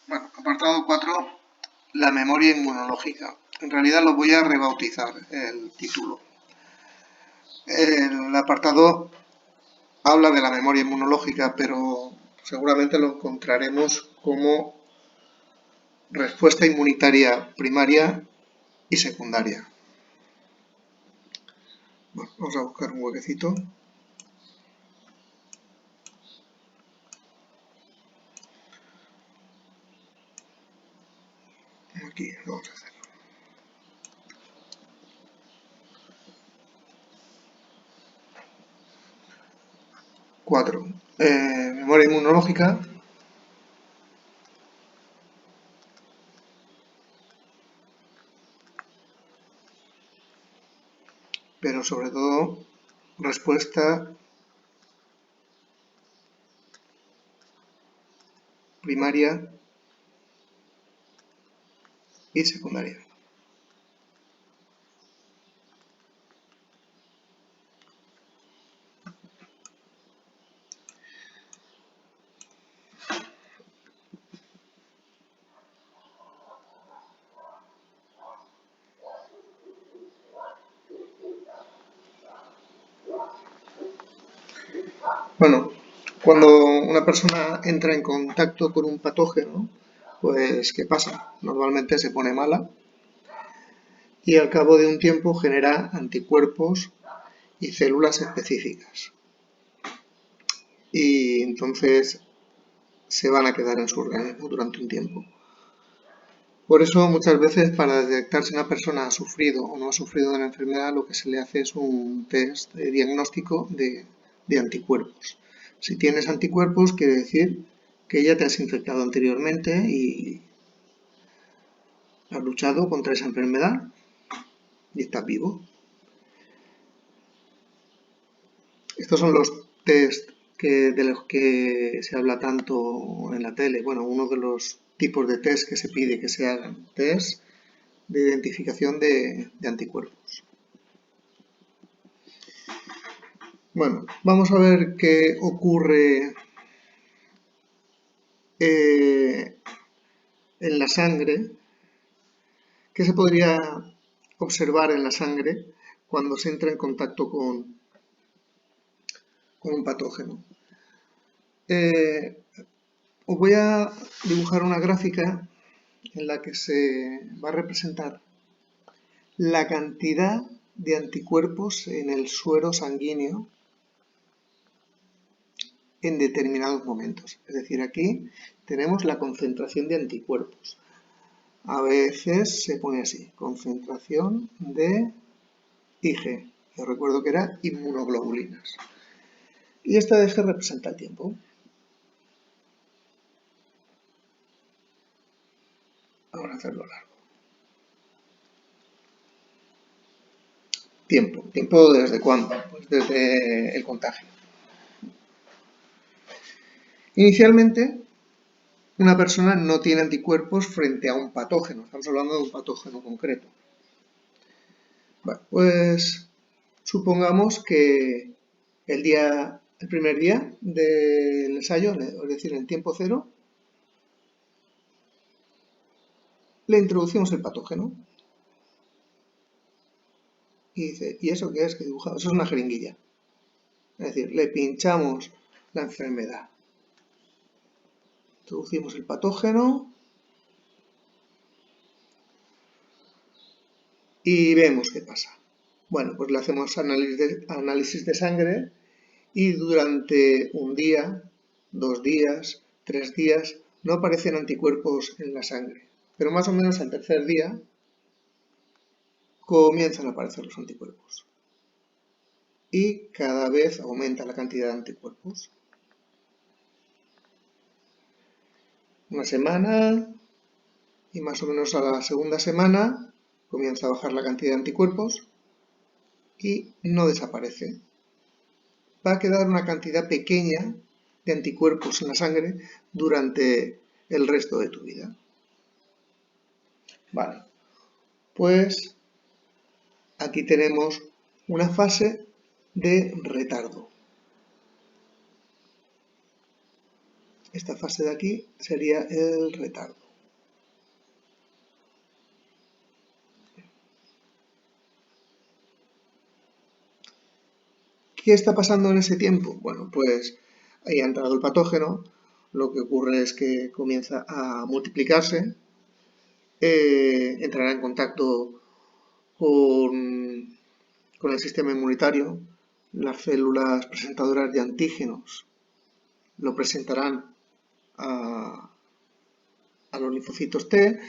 Bueno, apartado 4, la memoria inmunológica. En realidad lo voy a rebautizar el título. El apartado habla de la memoria inmunológica, pero seguramente lo encontraremos como respuesta inmunitaria primaria y secundaria. Bueno, vamos a buscar un huequecito. Aquí lo vamos a hacer. 4. Memoria inmunológica. Pero sobre todo respuesta primaria y secundaria. Bueno, cuando una persona entra en contacto con un patógeno, pues ¿qué pasa? Normalmente se pone mala y al cabo de un tiempo genera anticuerpos y células específicas. Y entonces se van a quedar en su organismo durante un tiempo. Por eso muchas veces para detectar si una persona ha sufrido o no ha sufrido de la enfermedad, lo que se le hace es un test de diagnóstico de anticuerpos. Si tienes anticuerpos, quiere decir que ya te has infectado anteriormente y has luchado contra esa enfermedad y estás vivo. Estos son los test de los que se habla tanto en la tele. Bueno, uno de los tipos de test que se pide que se hagan, test de identificación de anticuerpos. Bueno, vamos a ver qué ocurre en la sangre, qué se podría observar en la sangre cuando se entra en contacto con un patógeno. Os voy a dibujar una gráfica en la que se va a representar la cantidad de anticuerpos en el suero sanguíneo en determinados momentos. Es decir, aquí tenemos la concentración de anticuerpos. A veces se pone así, concentración de IG. Yo recuerdo que era inmunoglobulinas. Y esta eje representa el tiempo. Vamos a hacerlo largo. Tiempo. ¿Tiempo desde cuándo? Pues desde el contagio. Inicialmente, una persona no tiene anticuerpos frente a un patógeno. Estamos hablando de un patógeno concreto. Bueno, pues supongamos que el primer día del ensayo, es decir, en tiempo cero, le introducimos el patógeno. Y dice, ¿y eso qué es que he dibujado? Eso es una jeringuilla. Es decir, le pinchamos la enfermedad. Introducimos el patógeno y vemos qué pasa. Bueno, pues le hacemos análisis de sangre y durante un día, 2 días, 3 días, no aparecen anticuerpos en la sangre. Pero más o menos al tercer día comienzan a aparecer los anticuerpos. Y cada vez aumenta la cantidad de anticuerpos. Una semana y más o menos a la segunda semana comienza a bajar la cantidad de anticuerpos y no desaparece. Va a quedar una cantidad pequeña de anticuerpos en la sangre durante el resto de tu vida. Vale, pues aquí tenemos una fase de retardo. Esta fase de aquí sería el retardo. ¿Qué está pasando en ese tiempo? Bueno, pues ahí ha entrado el patógeno, lo que ocurre es que comienza a multiplicarse, entrará en contacto con el sistema inmunitario, las células presentadoras de antígenos lo presentarán a los linfocitos T,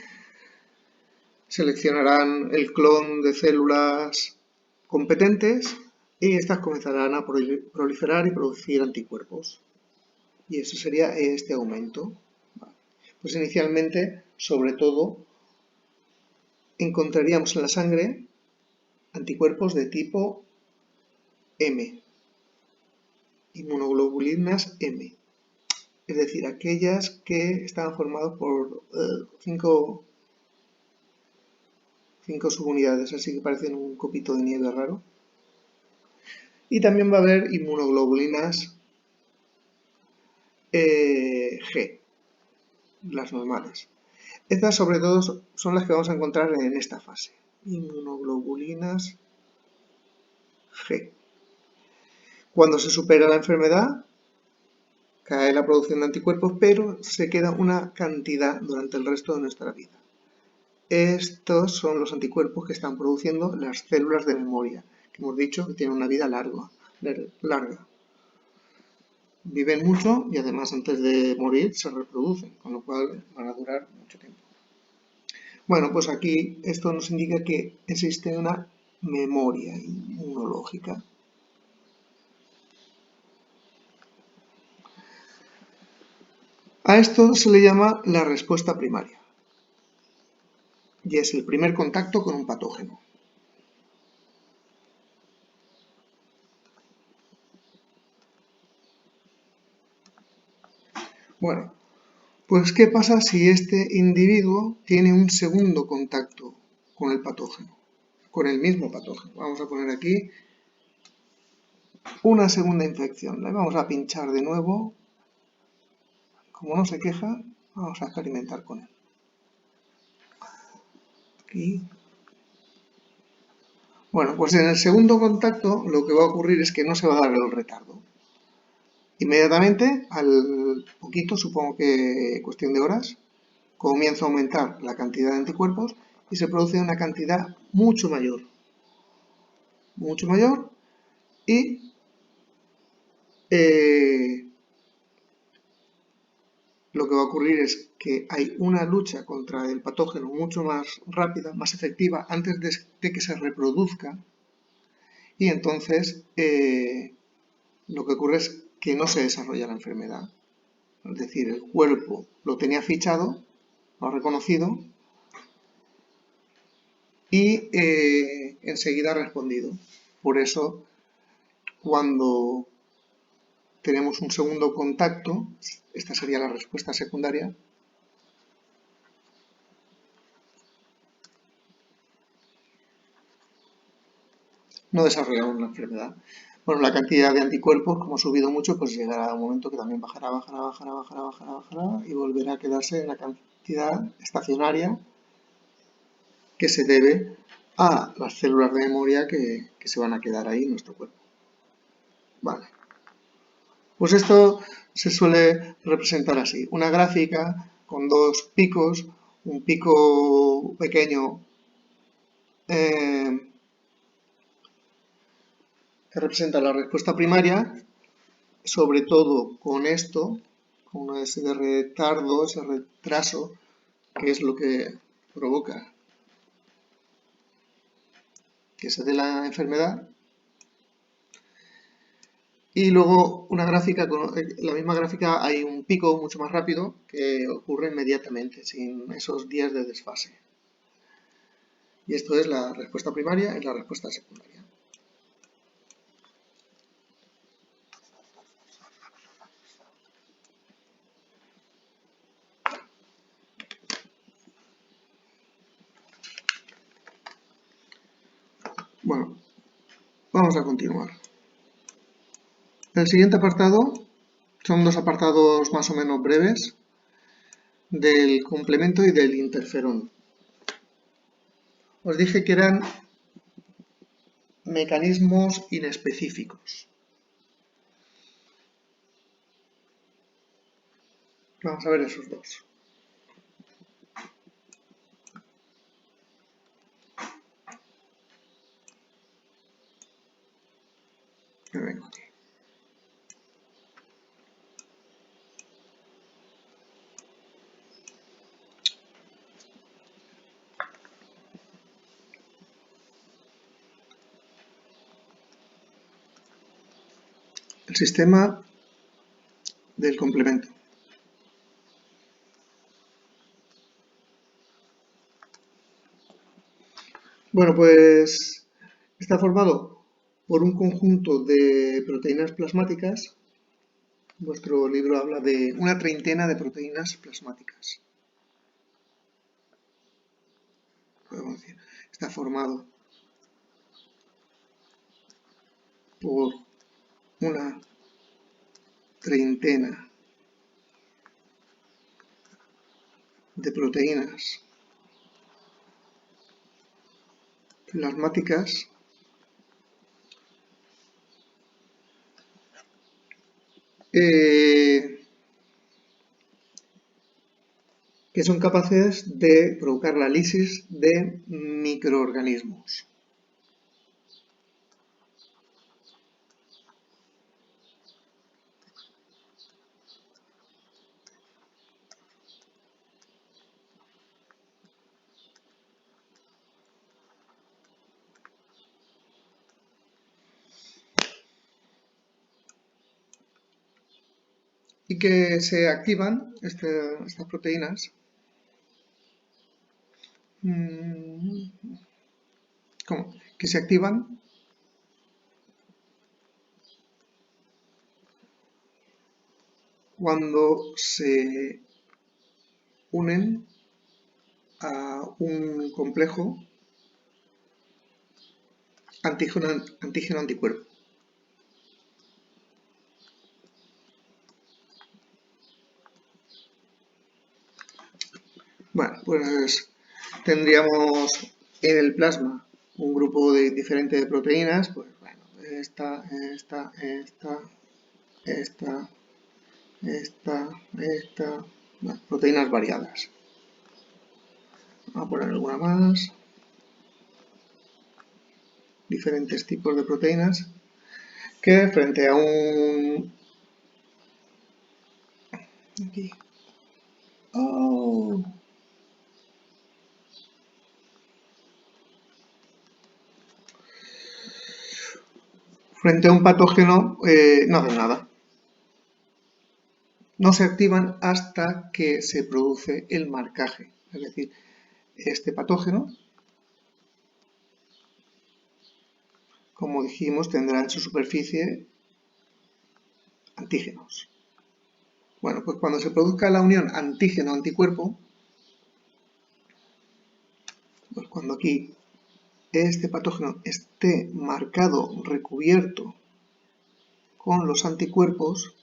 seleccionarán el clon de células competentes y estas comenzarán a proliferar y producir anticuerpos. Y eso sería este aumento. Pues inicialmente, sobre todo, encontraríamos en la sangre anticuerpos de tipo M, inmunoglobulinas M, es decir, aquellas que estaban formadas por 5 subunidades, así que parecen un copito de nieve raro. Y también va a haber inmunoglobulinas G, las normales. Estas sobre todo son las que vamos a encontrar en esta fase, inmunoglobulinas G. Cuando se supera la enfermedad, cae la producción de anticuerpos, pero se queda una cantidad durante el resto de nuestra vida. Estos son los anticuerpos que están produciendo las células de memoria, que hemos dicho que tienen una vida larga. Viven mucho y además antes de morir se reproducen, con lo cual van a durar mucho tiempo. Bueno, pues aquí esto nos indica que existe una memoria inmunológica. A esto se le llama la respuesta primaria y es el primer contacto con un patógeno. Bueno, pues ¿qué pasa si este individuo tiene un segundo contacto con el patógeno, con el mismo patógeno? Vamos a poner aquí una segunda infección. Le vamos a pinchar de nuevo. Como no se queja, vamos a experimentar con él. Aquí. Bueno, pues en el segundo contacto lo que va a ocurrir es que no se va a dar el retardo. Inmediatamente, al poquito, supongo que cuestión de horas, comienza a aumentar la cantidad de anticuerpos y se produce una cantidad mucho mayor y lo que va a ocurrir es que hay una lucha contra el patógeno mucho más rápida, más efectiva, antes de que se reproduzca y entonces lo que ocurre es que no se desarrolla la enfermedad. Es decir, el cuerpo lo tenía fichado, lo ha reconocido y enseguida ha respondido. Por eso, cuando tenemos un segundo contacto, esta sería la respuesta secundaria, no desarrollamos la enfermedad. Bueno, la cantidad de anticuerpos, como ha subido mucho, pues llegará un momento que también bajará y volverá a quedarse en la cantidad estacionaria que se debe a las células de memoria que se van a quedar ahí en nuestro cuerpo. Vale. Pues esto se suele representar así, una gráfica con dos picos, un pico pequeño que representa la respuesta primaria, sobre todo con esto, con ese retardo, ese retraso, que es lo que provoca que se dé la enfermedad. Y luego una gráfica, con la misma gráfica hay un pico mucho más rápido que ocurre inmediatamente, sin esos días de desfase. Y esto es la respuesta primaria y la respuesta secundaria. Bueno, vamos a continuar. El siguiente apartado Son dos apartados más o menos breves del complemento y del interferón. Os dije que eran mecanismos inespecíficos. Vamos a ver esos dos. Me vengo aquí. El sistema del complemento. Bueno, pues está formado por un conjunto de proteínas plasmáticas. Vuestro libro habla de una treintena de proteínas plasmáticas. Podemos decir, está formado por una treintena de proteínas plasmáticas que son capaces de provocar la lisis de microorganismos. Y que se activan estas proteínas ¿cómo? Que se activan cuando se unen a un complejo antígeno-anticuerpo. Bueno, pues tendríamos en el plasma un grupo diferente de proteínas, pues bueno, esta, bueno, proteínas variadas. Vamos a poner alguna más. Diferentes tipos de proteínas que frente a un... Aquí. ¡Oh! Frente a un patógeno no hacen nada. No se activan hasta que se produce el marcaje. Es decir, este patógeno, como dijimos, tendrá en su superficie antígenos. Bueno, pues cuando se produzca la unión antígeno-anticuerpo, pues cuando aquí este patógeno esté marcado, recubierto con los anticuerpos,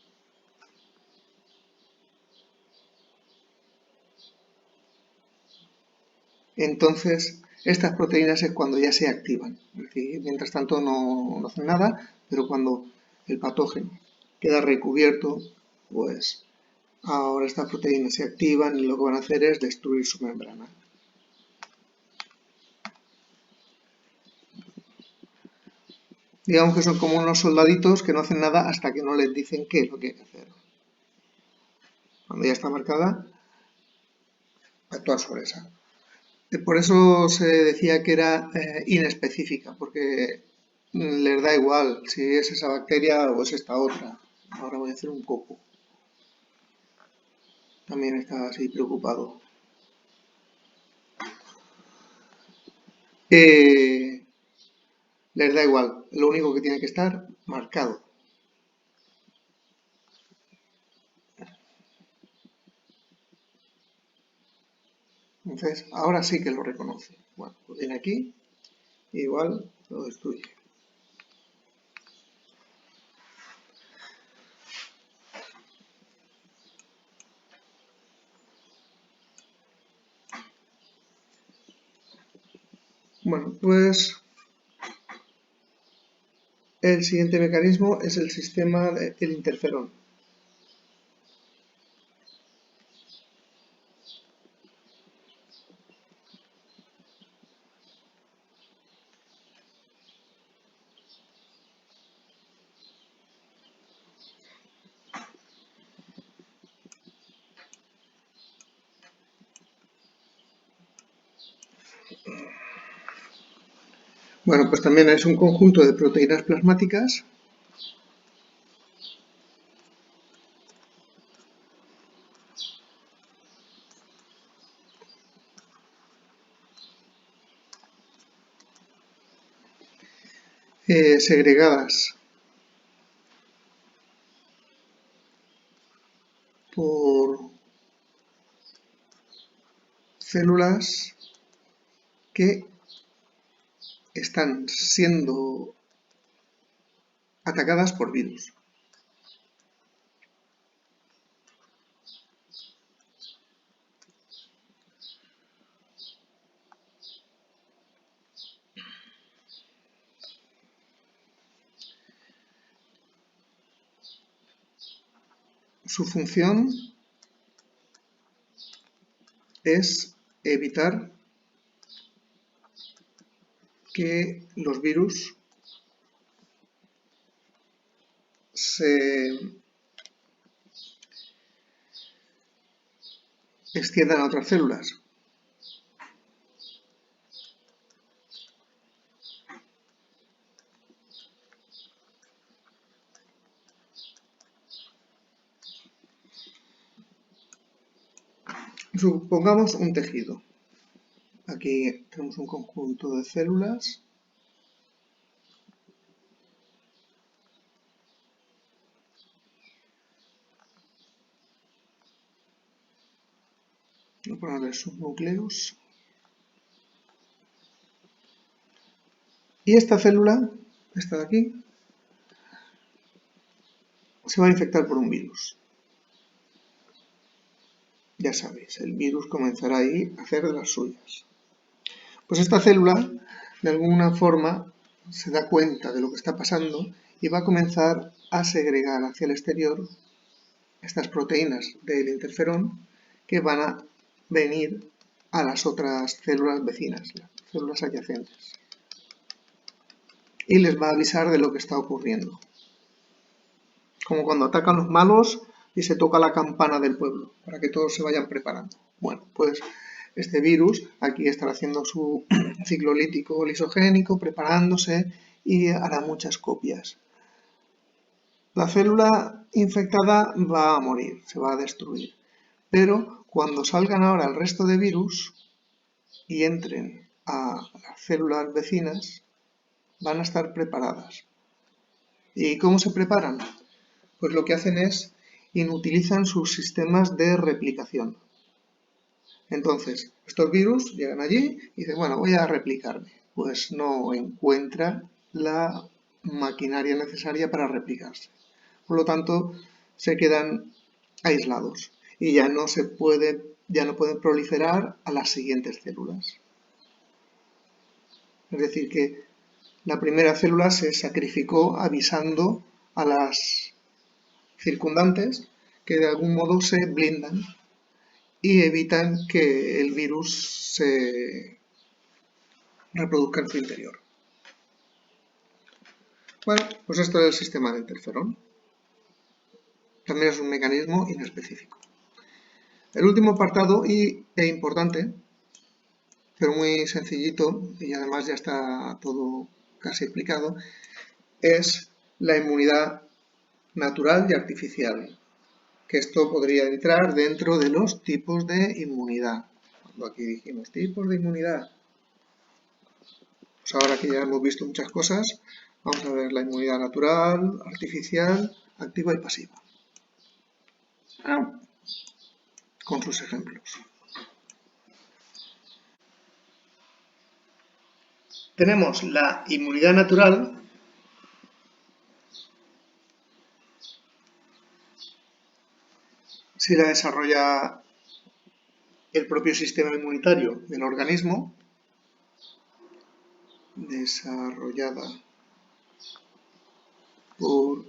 entonces estas proteínas es cuando ya se activan. Es decir, mientras tanto no hacen nada, pero cuando el patógeno queda recubierto, pues ahora estas proteínas se activan y lo que van a hacer es destruir su membrana. Digamos que son como unos soldaditos que no hacen nada hasta que no les dicen qué es lo que hay que hacer. Cuando ya está marcada, actuar sobre esa. Por eso se decía que era inespecífica, porque les da igual si es esa bacteria o es esta otra. Ahora voy a hacer un coco. También está así preocupado. Les da igual, lo único que tiene que estar marcado. Entonces, ahora sí que lo reconoce. Bueno, pues viene aquí, igual lo destruye. Bueno, pues el siguiente mecanismo es el sistema del interferón. Bueno, pues también es un conjunto de proteínas plasmáticas segregadas por células que están siendo atacadas por virus. Su función es evitar que los virus se extiendan a otras células. Supongamos un tejido. Aquí tenemos un conjunto de células. Voy a ponerle sus núcleos. Y esta célula, esta de aquí, se va a infectar por un virus. Ya sabéis, el virus comenzará ahí a hacer de las suyas. Pues esta célula, de alguna forma, se da cuenta de lo que está pasando y va a comenzar a segregar hacia el exterior estas proteínas del interferón que van a venir a las otras células vecinas, las células adyacentes. Y les va a avisar de lo que está ocurriendo. Como cuando atacan los malos y se toca la campana del pueblo, para que todos se vayan preparando. Bueno, pues este virus aquí estará haciendo su ciclo lítico lisogénico, preparándose y hará muchas copias. La célula infectada va a morir, se va a destruir. Pero cuando salgan ahora el resto de virus y entren a las células vecinas, van a estar preparadas. ¿Y cómo se preparan? Pues lo que hacen es inutilizan sus sistemas de replicación. Entonces, estos virus llegan allí y dicen, bueno, voy a replicarme. Pues no encuentra la maquinaria necesaria para replicarse. Por lo tanto, se quedan aislados y ya no pueden proliferar a las siguientes células. Es decir, que la primera célula se sacrificó avisando a las circundantes que de algún modo se blindan y evitan que el virus se reproduzca en su interior. Bueno, pues esto es el sistema de interferón. También es un mecanismo inespecífico. El último apartado e importante, pero muy sencillito, y además ya está todo casi explicado, es la inmunidad natural y artificial, que esto podría entrar dentro de los tipos de inmunidad. Cuando aquí dijimos tipos de inmunidad, pues ahora que ya hemos visto muchas cosas, vamos a ver la inmunidad natural, artificial, activa y pasiva. Con sus ejemplos. Tenemos la inmunidad natural, si la desarrolla el propio sistema inmunitario del organismo, desarrollada por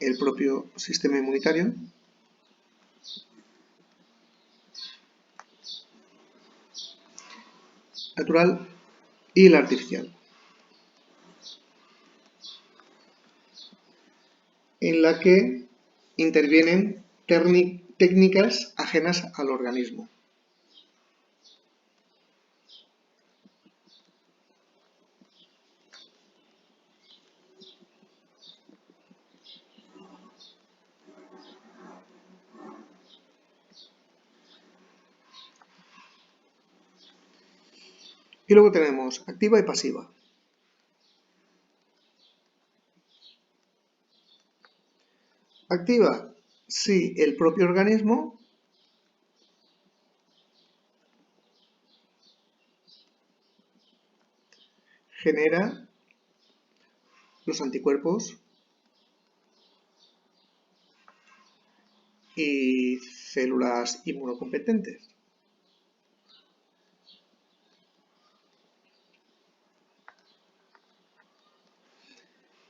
el propio sistema inmunitario natural y la artificial, en la que intervienen técnicas ajenas al organismo. Y luego tenemos activa y pasiva. Activa si el propio organismo genera los anticuerpos y células inmunocompetentes.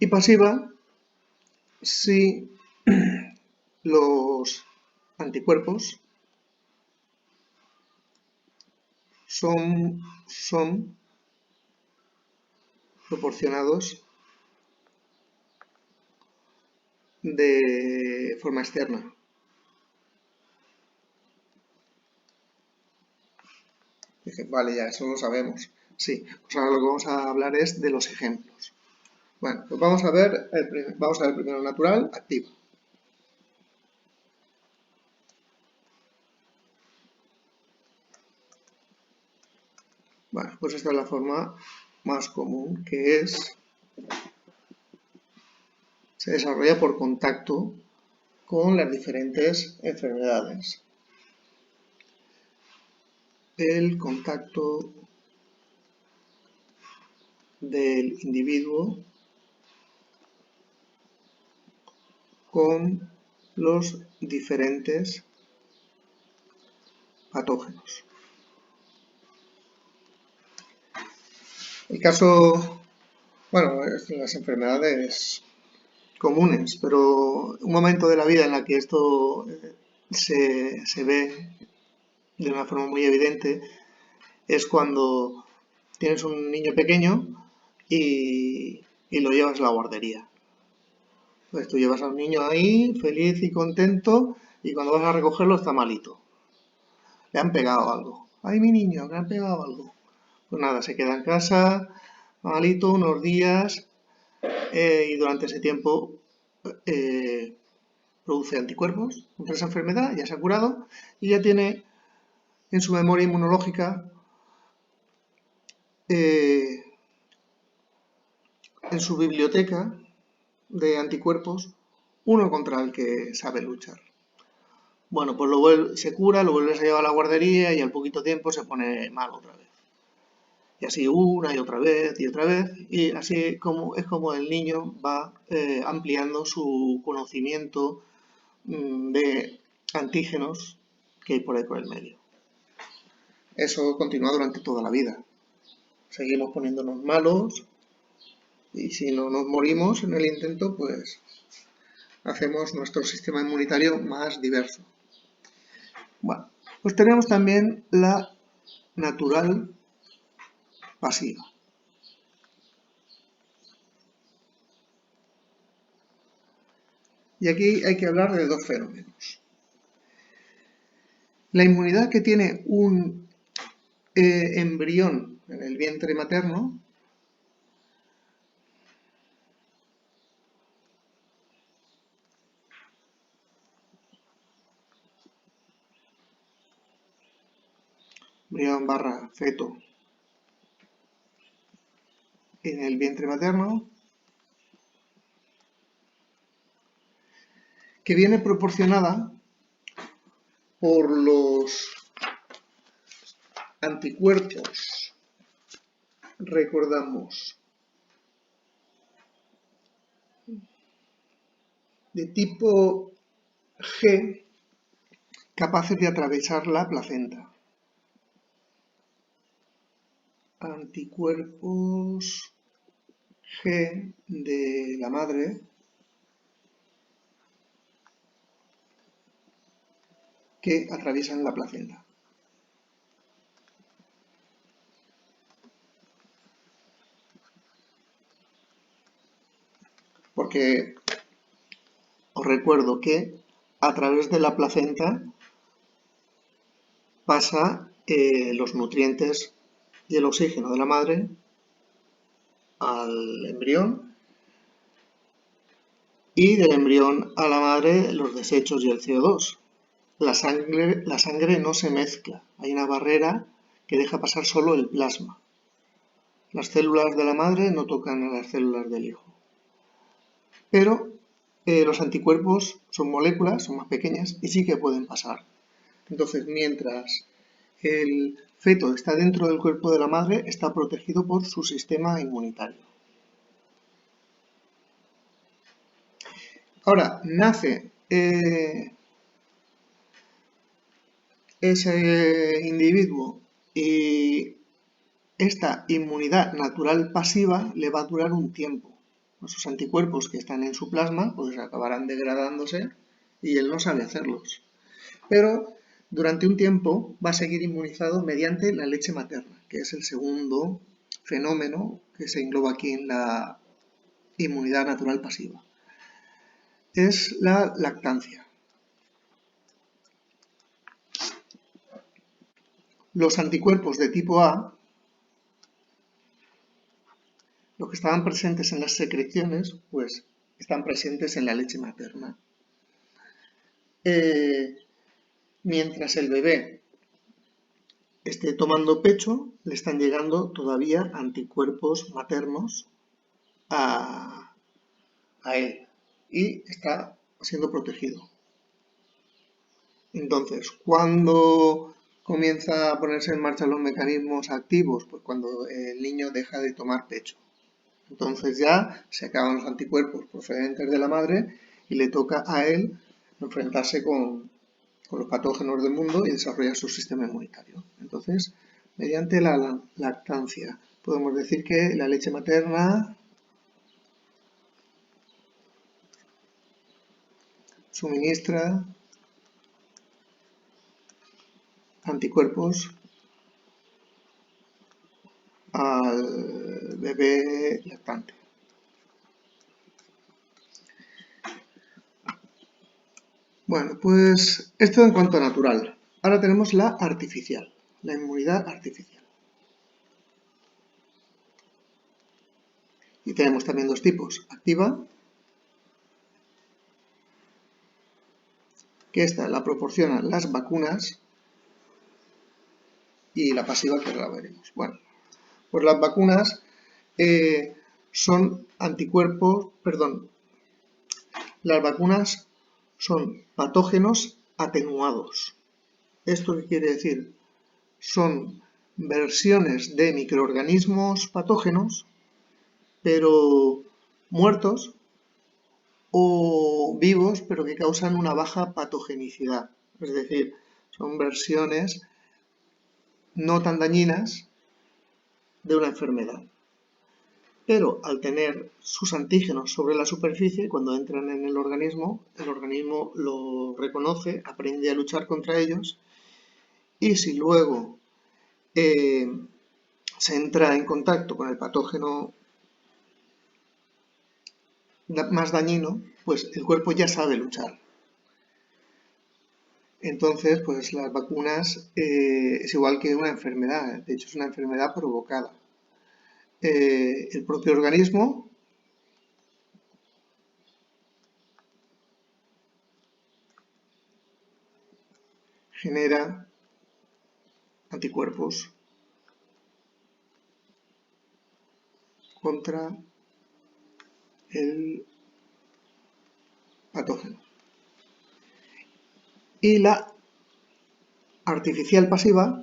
Y pasiva si los anticuerpos son proporcionados de forma externa. Dije, vale, ya eso lo sabemos. Sí, pues ahora lo que vamos a hablar es de los ejemplos. Bueno, pues vamos a ver primero natural, activa. Bueno, pues esta es la forma más común, que es se desarrolla por contacto con las diferentes enfermedades. El contacto del individuo con los diferentes patógenos. El caso, bueno, es las enfermedades comunes, pero un momento de la vida en la que esto se ve de una forma muy evidente es cuando tienes un niño pequeño y lo llevas a la guardería. Pues tú llevas a un niño ahí feliz y contento y cuando vas a recogerlo está malito. Le han pegado algo. ¡Ay, mi niño, que le han pegado algo! Pues nada, se queda en casa, malito, unos días y durante ese tiempo produce anticuerpos contra esa enfermedad, ya se ha curado y ya tiene en su memoria inmunológica en su biblioteca de anticuerpos uno contra el que sabe luchar. Bueno, pues se cura, lo vuelves a llevar a la guardería y al poquito tiempo se pone mal otra vez. Y así una y otra vez y otra vez. Y así es como el niño va ampliando su conocimiento de antígenos que hay por ahí por el medio. Eso continúa durante toda la vida. Seguimos poniéndonos malos y si no nos morimos en el intento, pues hacemos nuestro sistema inmunitario más diverso. Bueno, pues tenemos también la natural pasiva. Y aquí hay que hablar de dos fenómenos. La inmunidad que tiene un embrión en el vientre materno embrión barra feto en el vientre materno, que viene proporcionada por los anticuerpos, recordamos, de tipo G, capaces de atravesar la placenta. anticuerpos G de la madre que atraviesan la placenta. Porque os recuerdo que a través de la placenta pasa los nutrientes y el oxígeno de la madre al embrión y del embrión a la madre los desechos y el CO2. La sangre no se mezcla, hay una barrera que deja pasar solo el plasma. Las células de la madre no tocan a las células del hijo. Pero los anticuerpos son moléculas, son más pequeñas y sí que pueden pasar. Entonces, mientras el feto está dentro del cuerpo de la madre, está protegido por su sistema inmunitario. Ahora, nace ese individuo y esta inmunidad natural pasiva le va a durar un tiempo. Esos anticuerpos que están en su plasma pues acabarán degradándose y él no sabe hacerlos. Pero durante un tiempo va a seguir inmunizado mediante la leche materna, que es el segundo fenómeno que se engloba aquí en la inmunidad natural pasiva. Es la lactancia. Los anticuerpos de tipo A, los que estaban presentes en las secreciones, pues están presentes en la leche materna. Mientras el bebé esté tomando pecho, le están llegando todavía anticuerpos maternos a él y está siendo protegido. Entonces, ¿cuándo comienza a ponerse en marcha los mecanismos activos? Pues cuando el niño deja de tomar pecho. Entonces ya se acaban los anticuerpos procedentes de la madre y le toca a él enfrentarse con los patógenos del mundo y desarrollar su sistema inmunitario. Entonces, mediante la lactancia, podemos decir que la leche materna suministra anticuerpos al bebé lactante. Bueno, pues esto en cuanto a natural. Ahora tenemos la artificial, la inmunidad artificial. Y tenemos también dos tipos, activa, que esta la proporcionan las vacunas, y la pasiva, que ahora la veremos. Bueno, pues las vacunas son anticuerpos, las vacunas son patógenos atenuados. ¿Esto qué quiere decir? Son versiones de microorganismos patógenos, pero muertos o vivos, pero que causan una baja patogenicidad. Es decir, son versiones no tan dañinas de una enfermedad. Pero al tener sus antígenos sobre la superficie, cuando entran en el organismo lo reconoce, aprende a luchar contra ellos, y si luego se entra en contacto con el patógeno más dañino, pues el cuerpo ya sabe luchar. Entonces, pues las vacunas es igual que una enfermedad, de hecho es una enfermedad provocada. El propio organismo genera anticuerpos contra el patógeno. Y la artificial pasiva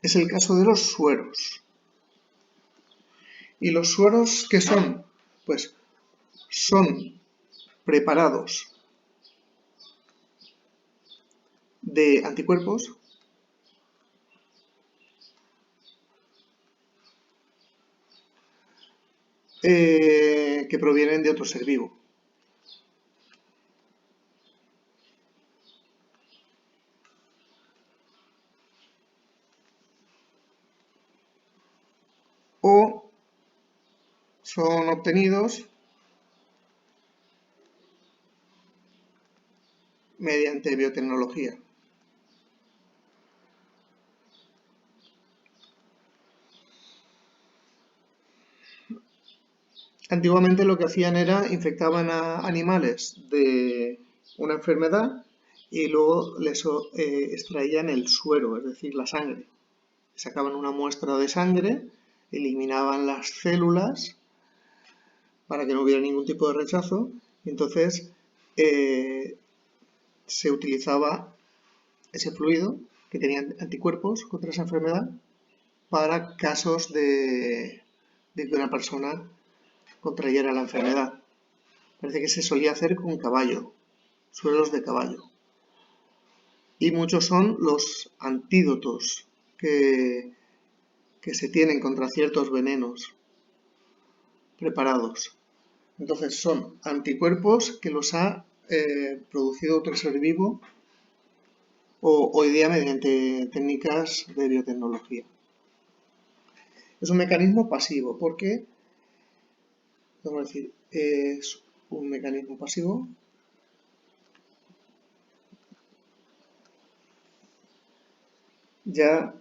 es el caso de los sueros. ¿Y los sueros qué son? Pues son preparados de anticuerpos que provienen de otro ser vivo. O son obtenidos mediante biotecnología. Antiguamente lo que hacían era infectaban a animales de una enfermedad y luego les extraían el suero, es decir, la sangre. Sacaban una muestra de sangre, eliminaban las células para que no hubiera ningún tipo de rechazo y entonces se utilizaba ese fluido que tenía anticuerpos contra esa enfermedad para casos de que una persona contrayera la enfermedad. Parece que se solía hacer con caballo, sueros de caballo. Y muchos son los antídotos que se tienen contra ciertos venenos preparados. Entonces son anticuerpos que los ha producido otro ser vivo o hoy día mediante técnicas de biotecnología. Es un mecanismo pasivo porque, vamos a decir, es un mecanismo pasivo ya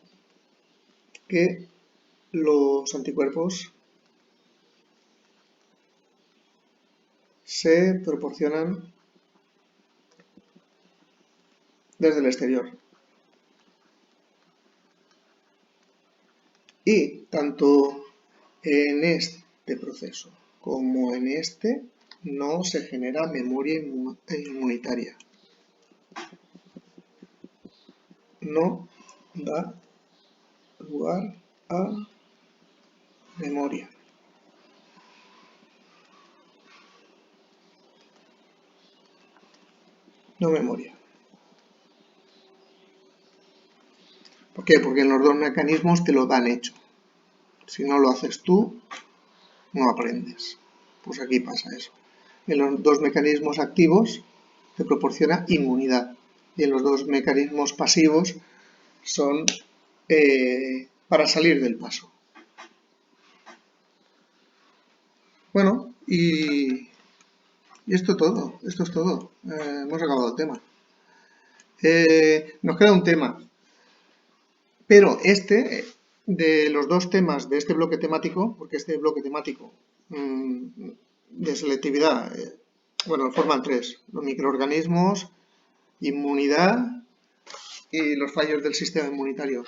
que los anticuerpos se proporcionan desde el exterior. Y tanto en este proceso como en este no se genera memoria inmunitaria. No da lugar a memoria. No memoria. ¿Por qué? Porque en los dos mecanismos te lo dan hecho. Si no lo haces tú, no aprendes. Pues aquí pasa eso. En los dos mecanismos activos te proporciona inmunidad. Y en los dos mecanismos pasivos son para salir del paso. Bueno, y esto es todo. Hemos acabado el tema. Nos queda un tema. Pero de los dos temas de este bloque temático, porque este bloque temático de selectividad, bueno, forman tres: los microorganismos, inmunidad y los fallos del sistema inmunitario.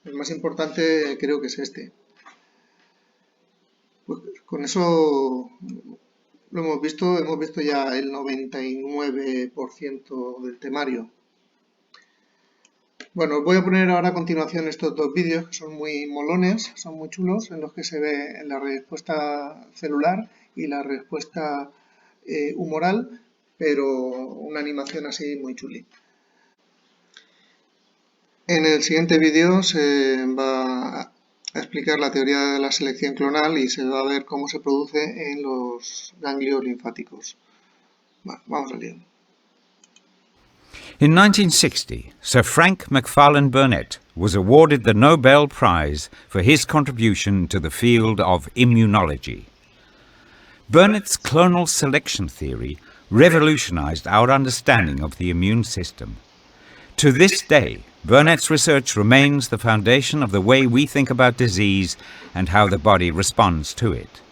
El más importante creo que es este. Pues con eso lo hemos visto ya el 99% del temario. Bueno, os voy a poner ahora a continuación estos dos vídeos que son muy molones, son muy chulos, en los que se ve la respuesta celular y la respuesta humoral, pero una animación así muy chuli. En el siguiente vídeo se va a explicar la teoría de la selección clonal y se va a ver cómo se produce en los ganglios linfáticos. Bueno, vamos al lío. In 1960, Sir Frank Macfarlane Burnet was awarded the Nobel Prize for his contribution to the field of immunology. Burnet's clonal selection theory revolutionized our understanding of the immune system. To this day, Burnet's research remains the foundation of the way we think about disease and how the body responds to it.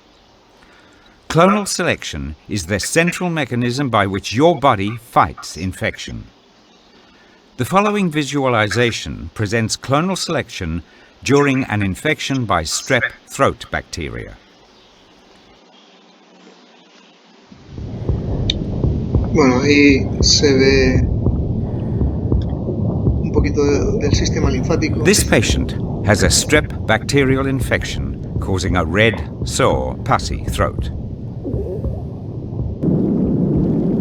Clonal selection is the central mechanism by which your body fights infection. The following visualization presents clonal selection during an infection by strep throat bacteria. Bueno, ahí se ve un poquito del sistema linfático. This patient has a strep bacterial infection causing a red, sore, pussy throat.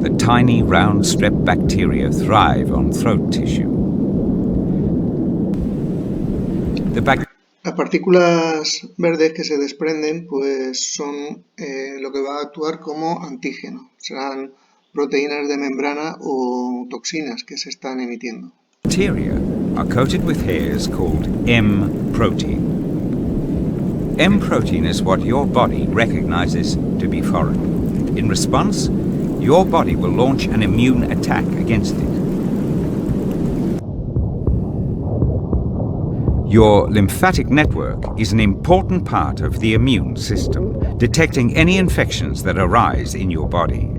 The tiny round strep bacteria thrive on throat tissue. Las partículas verdes que se desprenden pues son lo que va a actuar como antígeno. Serán proteínas de membrana o toxinas que se están emitiendo. Bacteria are coated with hairs called M protein. M protein is what your body recognizes to be foreign. In response, your body will launch an immune attack against it. Your lymphatic network is an important part of the immune system, detecting any infections that arise in your body.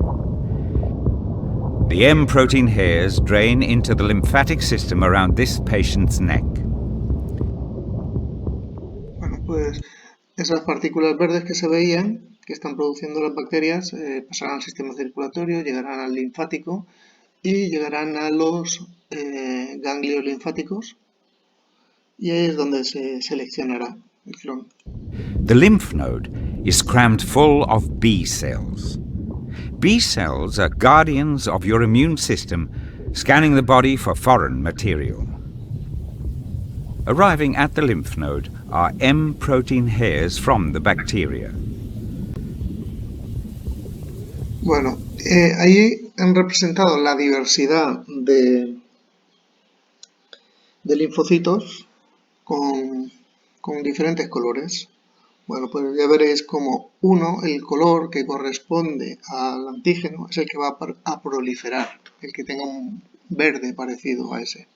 The M protein hairs drain into the lymphatic system around this patient's neck. Bueno, pues esas partículas verdes que se veían, que están produciendo las bacterias, pasarán al sistema circulatorio, llegarán al linfático y llegarán a los ganglios linfáticos, y ahí es donde se seleccionará el clon. The lymph node is crammed full of B cells. B cells are guardians of your immune system, scanning the body for foreign material. Arriving at the lymph node are M protein hairs from the bacteria. Bueno, ahí han representado la diversidad de linfocitos con diferentes colores. Bueno, pues ya veréis como el color que corresponde al antígeno es el que va a proliferar, el que tenga un verde parecido a ese.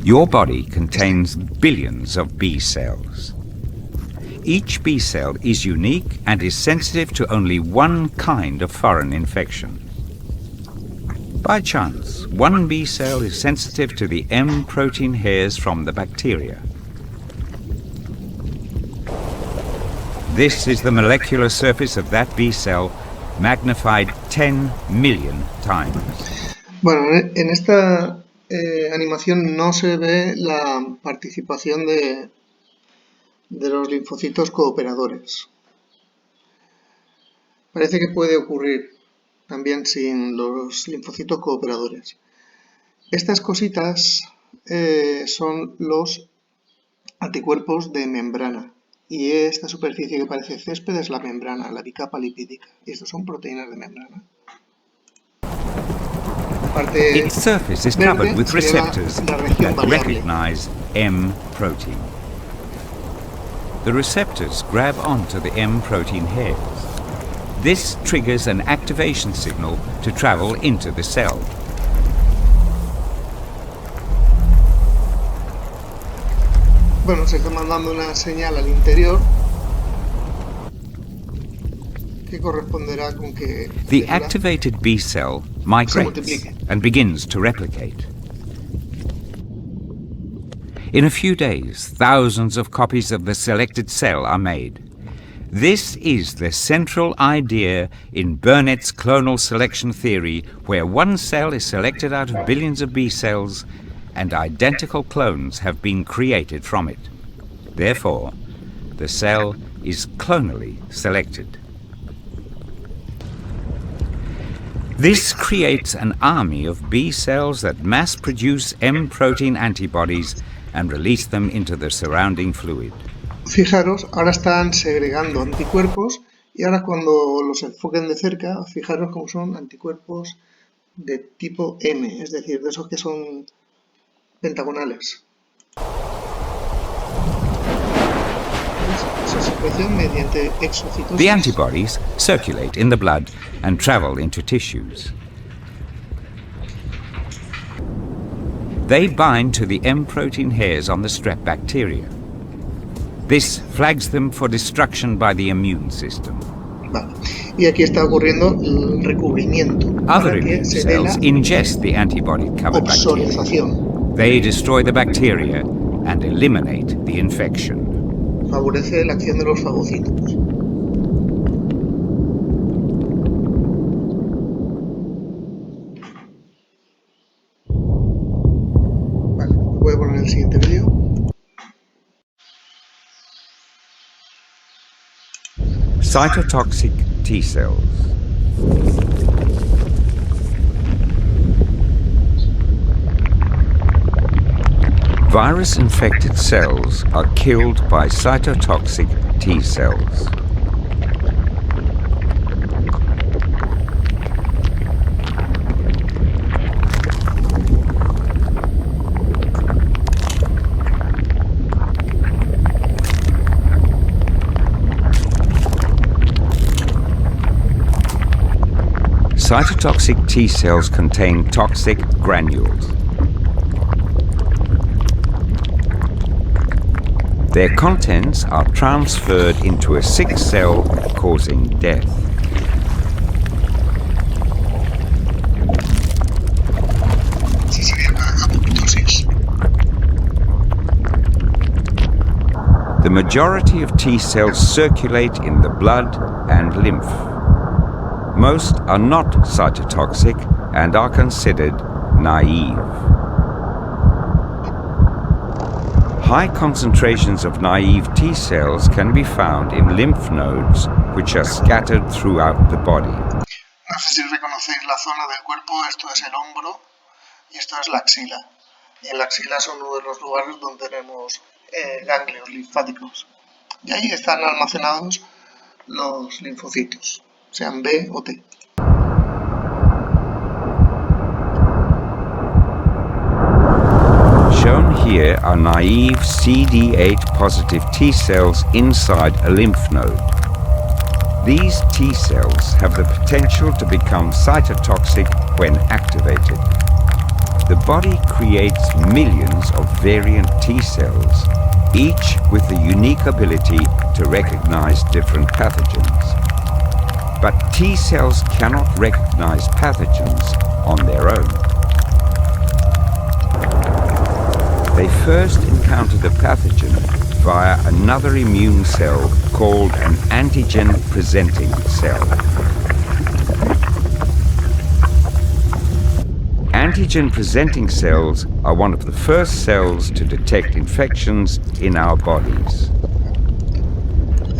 Your body contains billions of B cells. Each B cell is unique and is sensitive to only one kind of foreign infection. By chance, one B cell is sensitive to the M protein hairs from the bacteria. This is the molecular surface of that B cell, magnified 10 million times. Bueno, en esta animación no se ve la participación de los linfocitos cooperadores. Parece que puede ocurrir también sin los linfocitos cooperadores. Estas cositas son los anticuerpos de membrana, y esta superficie que parece césped es la membrana, la bicapa lipídica, y estos son proteínas de membrana. Its surface is covered with receptors that recognize M protein. The receptors grab onto the M protein hairs. This triggers an activation signal to travel into the cell. Bueno, se está mandando una señal al interior que corresponderá con que the activated B cell migrates and begins to replicate. In a few days, thousands of copies of the selected cell are made. This is the central idea in Burnett's clonal selection theory, where one cell is selected out of billions of B cells and identical clones have been created from it. Therefore, the cell is clonally selected. This creates an army of B cells that mass produce M protein antibodies and release them into the surrounding fluid. Fijaros, ahora están segregando anticuerpos, y ahora cuando los enfoquen de cerca, fijaros cómo son anticuerpos de tipo M, es decir, de esos que son pentagonales. Esa secreción mediante exocitosis. The antibodies circulate in the blood and travel into tissues. They bind to the M protein hairs on the strep bacteria. This flags them for destruction by the immune system. Vale. Y aquí está ocurriendo el recubrimiento. Other immune cells ingest the antibody-covered bacteria. They destroy the bacteria and eliminate the infection. Favorece la acción de los fagocitos. Vale, voy a poner el siguiente vídeo. Cytotoxic T cells. Virus-infected cells are killed by cytotoxic T cells. Cytotoxic T cells contain toxic granules. Their contents are transferred into a sick cell, causing death. The majority of T cells circulate in the blood and lymph. Most are not cytotoxic and are considered naive. High concentrations of naive T cells can be found in lymph nodes, which are scattered throughout the body. No sé si reconocéis la zona del cuerpo, esto es el hombro y esto es la axila. Y en la axila son uno de los lugares donde tenemos ganglios linfáticos. Y ahí están almacenados los linfocitos, sean B o T. Shown here are naive CD8 positive T cells inside a lymph node. These T cells have the potential to become cytotoxic when activated. The body creates millions of variant T cells, each with the unique ability to recognize different pathogens. But T cells cannot recognize pathogens on their own. They first encounter the pathogen via another immune cell called an antigen-presenting cell. Antigen-presenting cells are one of the first cells to detect infections in our bodies.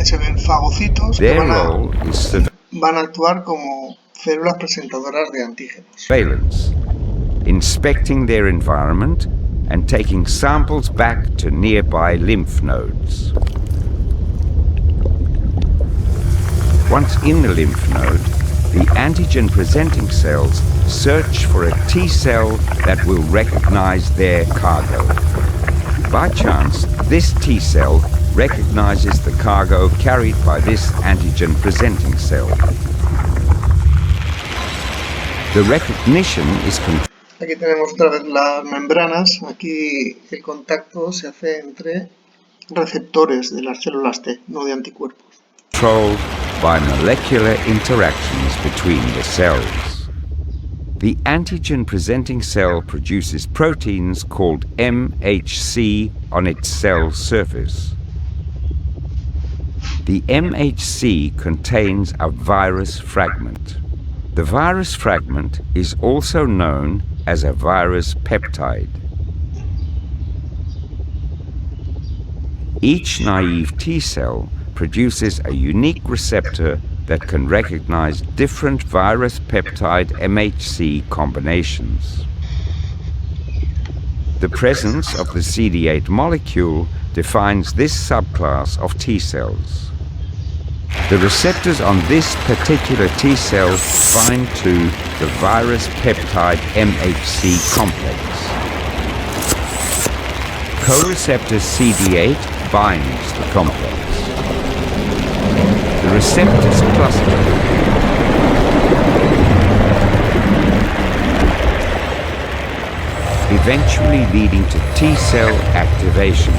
Se ven fagocitos que Their role is van a actuar como células presentadoras de antígenos. surveillance, inspecting their environment and taking samples back to nearby lymph nodes. Once in the lymph node, the antigen-presenting cells search for a T cell that will recognize their cargo. By chance, this T cell recognizes the cargo carried by this antigen-presenting cell. The recognition is Aquí tenemos otra vez las membranas. Aquí el contacto se hace entre receptores de las células T, no de anticuerpos. controlled by molecular interactions between the cells. The antigen-presenting cell produces proteins called MHC on its cell surface. The MHC contains a virus fragment. The virus fragment is also known as a virus peptide. Each naive T cell produces a unique receptor that can recognize different virus peptide MHC combinations. The presence of the CD8 molecule defines this subclass of T cells. The receptors on this particular T cell bind to the virus peptide MHC complex. Co-receptor CD8 binds the complex. The receptors cluster. Eventually leading to T cell activation.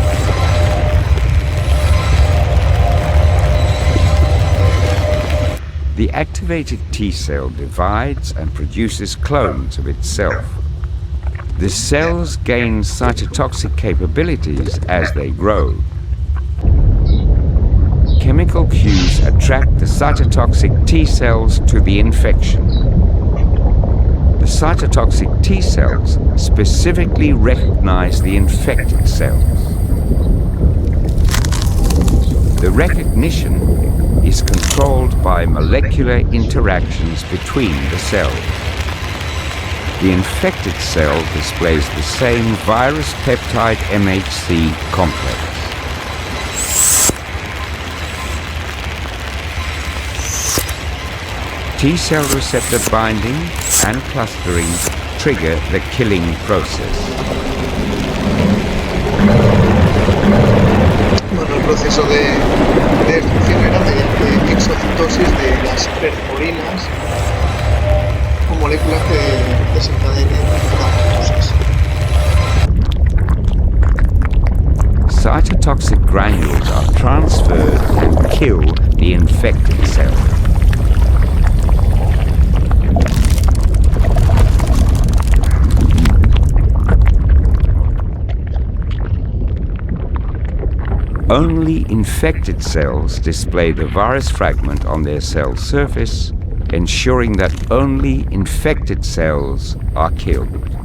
The activated T cell divides and produces clones of itself. The cells gain cytotoxic capabilities as they grow. Chemical cues attract the cytotoxic T cells to the infection. The cytotoxic T cells specifically recognize the infected cells. The recognition is controlled by molecular interactions between the cells. The infected cell displays the same virus peptide MHC complex. T-cell receptor binding and clustering trigger the killing process. Bueno, el proceso de destrucción era mediante exocitosis de las perforinas o moléculas que desencadenen la apoptosis. Cytotoxic granules are transferred and kill the infected cell. Only infected cells display the virus fragment on their cell surface, ensuring that only infected cells are killed.